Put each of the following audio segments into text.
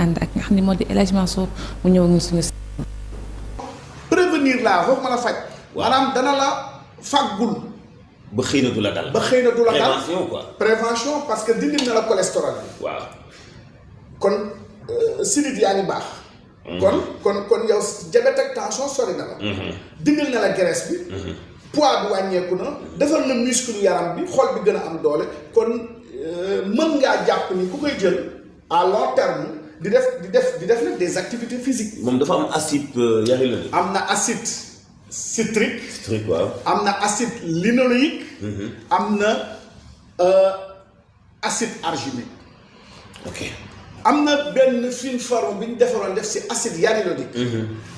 ànd ak nga xam ne moo di El Hadj Mansour mu ñëw ñu suñu. prévenir laa foofu mën a faj. maanaam dana la fàggul. ba xëy na du la dal. prévention quoi. prévention parce que dindil na la cholestérol bi. waaw. kon sidit yaa ngi baax. kon yow diabète ak tension sori na la. dindil na la graisse bi. poids bi wàññeeku na. defal na muscle yaram bi xol bi gën a am doole kon mën ngaa jàpp ni ku koy jël à long terme di def nag des activités physiques. moom dafa am acide hyaluronique. am na acide citrique. waaw. am na acide linoléique. am na acide arginique. ok. am na benn fine forme bi ñu defaroon def si acide hyaluronique.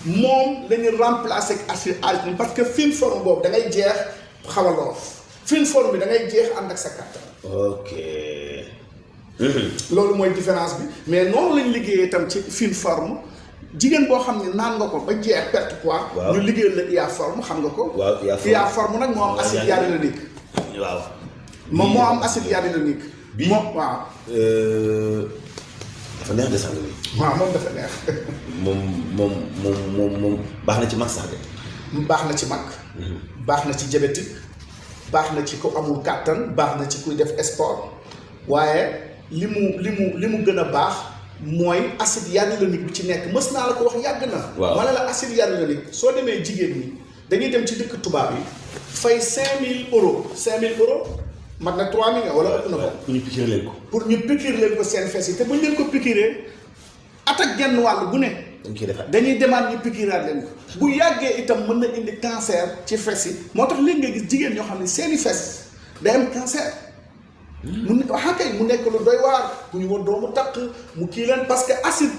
moom la ñu remplacer ak acide arginique parce que fine forme boobu da ngay jeex xaw a loof fine forme bi da ngay jeex ànd ak sa kàttan. ok. loolu mooy différence bi mais noonu lañ liggéeyee itam ci fine forme jigéen boo xam ne naan nga ko ba jeex perte poids. waaw ñu liggéeyal la IA forme xam nga ko. waaw IA forme nag moo am acide hyaluronique. waaw. moom moo am acide hyaluronique. bii moom waaw. dafa neex de sang bi. waaw moom dafa neex. moom baax na ci mag sax de. baax na ci mag. baax na ci diabétique. baax na ci ku amul kàttan baax na ci kuy def sport waaye li mu gën a baax mooy acide hyaluronique bi ci nekk mës naa la ko wax yàgg na. waaw ma ne la acide hyaluronique soo demee jigéen ñi dañuy dem ci dëkk tubaab yi fay 5000 euros 5000 euros mat na 3 millions wala ëpp na ko. pour ñu piqûre leen ko. pour ñu piqûre leen ko seen fes yi te bu ñu leen ko piqûree at ak genn wàll bu ne. dañ koy defaat dañuy demaat ñu piqûraat leen ko bu yàggee itam mën na indi cancer ci fes yi moo tax léegi nga gis jigéen ñoo xam ne seeni fes day am cancer. mu ne kay mu nekk lu doy waar bu ñu war doomu takk mu kii leen parce que acide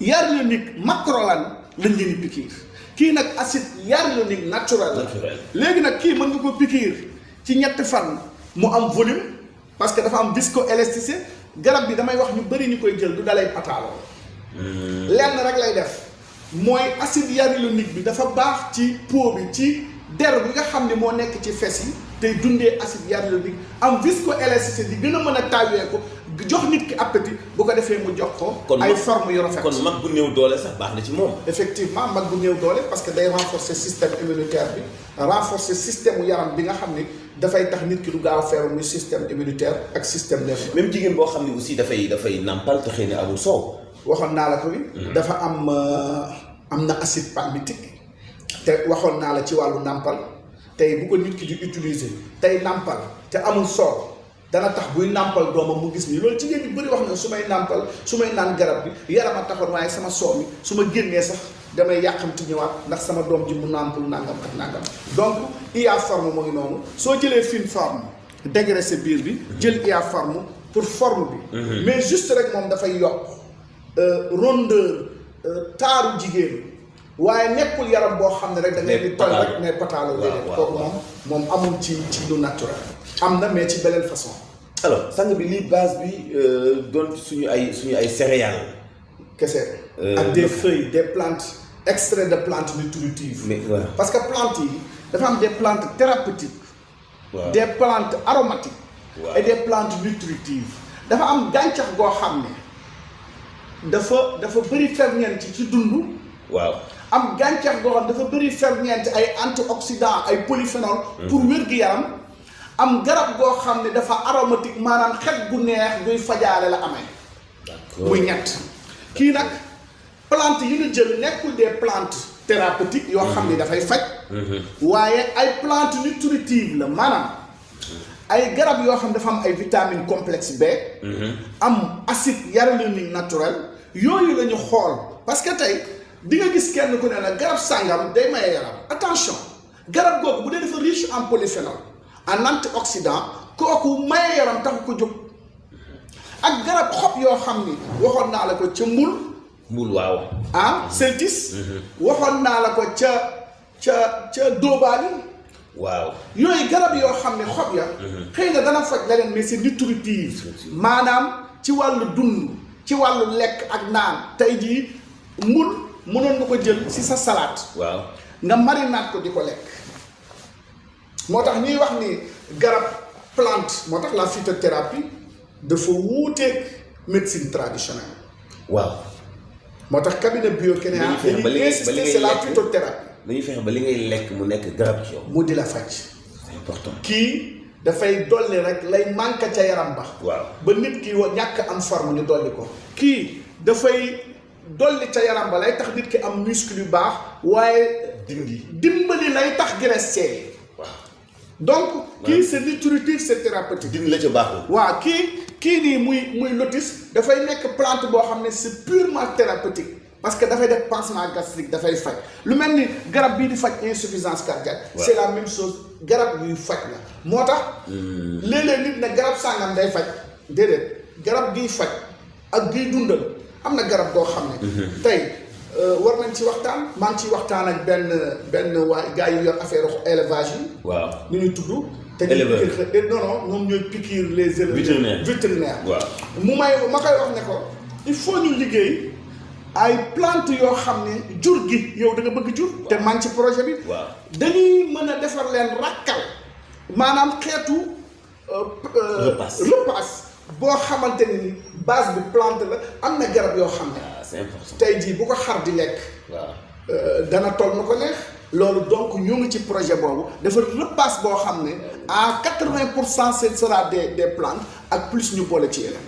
hyaluronique macrolane lañ leen di piqûre kii nag acide hyaluronique naturel la. léegi nag kii mën nga ko piqûre ci ñetti fan mu am volume parce que dafa am viscoélasticité garab bi damay wax ñu bëri ñu koy jël du dalay pataaloo. lenn rek lay def mooy acide hyaluronique bi dafa baax ci peau bi ci der bi nga xam ne moo nekk ci fes yi tey dundee acide hyaluronique am viscoélasticité di gën a mën a tawee ko jox nit ki appétit bu ko defee mu jox ko. ay forme yu rafet kon mag bu néew doole sax baax na ci moom. effectivement mag bu néew doole parce que day renforcer système immunitaire bi renforcer système yaram bi nga xam ni dafay tax nit ki du gaaw a feebar muy système immunitaire ak système nerveux. même jigéen boo xam ne aussi dafay nàmpal te xëy na amul soow. waxoon naa la ko bi dafa am na acide palmitique te waxoon naa la ci wàllu nàmpal tey bu ko nit ki di utiliser tey nàmpal te amul soow dana tax buy nàmpal doomam mu gis ni loolu jigéen ñi bëri wax na su may nàmpal su may naan garab bi yaram a taxoon waaye sama soow mi su ma génnee sax damay yàqamti ñëwaat ndax sama doom ji mu nàmpul nangam ak nangam donc IA forme moo ngi noonu soo jëlee fine forme dégraissé biir bi jël IA forme pour forme bi mais juste rek moom dafay yokk rondeur taaru jigéen waaye nekkul yaram boo xam ne rek da ngay di tol rek ne pataaloo déedéet kooku moom amul ci lu naturel am na mais ci beneen façon. alors sang bi lii base bi doon suñu ay céréales. kese ak des feuilles des plantes extraits de plantes nutritives. mais voilà. parce que plantes yi dafa am des plantes thérapeutiques. waaw des plantes aromatiques. waaw. et des plantes nutritives. dafa am gàncax goo xam ne dafa bëri ferñeent ci dund. waaw. am gàncax goo xam dafa bëri ferñeent ay antioxydants ay polyphénol. pour wér-gu-yaram. am garab goo xam ne dafa aromatique maanaam xet gu neex guy fajaale la amee. muy ñett kii nag plante yi ñu jël nekkul des plantes thérapeutiques yoo xam ne dafay faj. waaye ay plantes nutritives la maanaam ay garab yoo xam dafa am ay vitamines complexe B. am acide hyaluronique naturel yooyu la ñu xool parce que tey di nga gis kenn ku ne la garab sàngam day maye yaram attention garab googu bu dee dafa riche en polyphénol. en antioxydant kooku maye yaram tax ko jóg ak garab xob yoo xam ni waxoon naa la ko ca mbul waaw celtis waxoon naa la ko ca dóobaani waaw yooyu garab yoo xam ne xob ya xëy na dana faj leneen mais c'est nutritif maanaam ci wàllu dund ci wàllu lekk ak naan tey jii mbul mënoon nga ko jël ci sa salade waaw nga marinaat ko di ko lekk moo tax ñuy wax ni garab plante moo tax la phytothérapie dafa wuuteeg médecine traditionnelle waaw. moo tax cabinet biokénéa dañuy insister c'est la phytothérapie. dañuy fexe ba li ngay lekk mu nekk garab ci yow. mu di la faj. c'est important. kii dafay dolli rek lay manqué ca yaram ba. waaw ba nit ki ñàkk am forme ñu dolli ko. kii dafay dolli ca yaram ba lay tax nit ki am muscle yu baax waaye. dimbali lay tax graisse seey. waaw donc kii c'est nutritif c'est thérapeutique. dindi la ca baaxul. waaw kii nii muy lotus dafay nekk plante boo xam ne c'est purement thérapeutique parce que dafay def pansement gastrique dafay faj lu mel ni garab bii di faj insuffisance cardiaque. c'est la même chose garab yuy faj la. moo tax. léeg-léeg nit ne garab sàngam day faj déedéet garab giy faj ak giy dundal am na garab goo xam ne. tey war nañ ci waxtaan maa ngi ciy waxtaan ak benn waa gars yu yor affaire élevage yi. waaw nu ñuy tudd. éleveur te non ñoom ñooy piquer les éleveurs. vétérinaire waaw ma koy wax ne ko il faut ñu liggéey ay plante yoo xam ne jur gi yow da nga bëgg jur. te man ci projet bi. waaw dañuy mën a defar leen rakkal maanaam xeetu. repas boo xamante ni base bi plante la am na garab yoo xam ne. c'est important tey jii bu ko xar di lekk. waaw dana toll na ko neex. loolu donc ñu ngi ci projet boobu dafa repas boo xam ne à 80% ce sera des plantes ak plus ñu boole ci yeneen.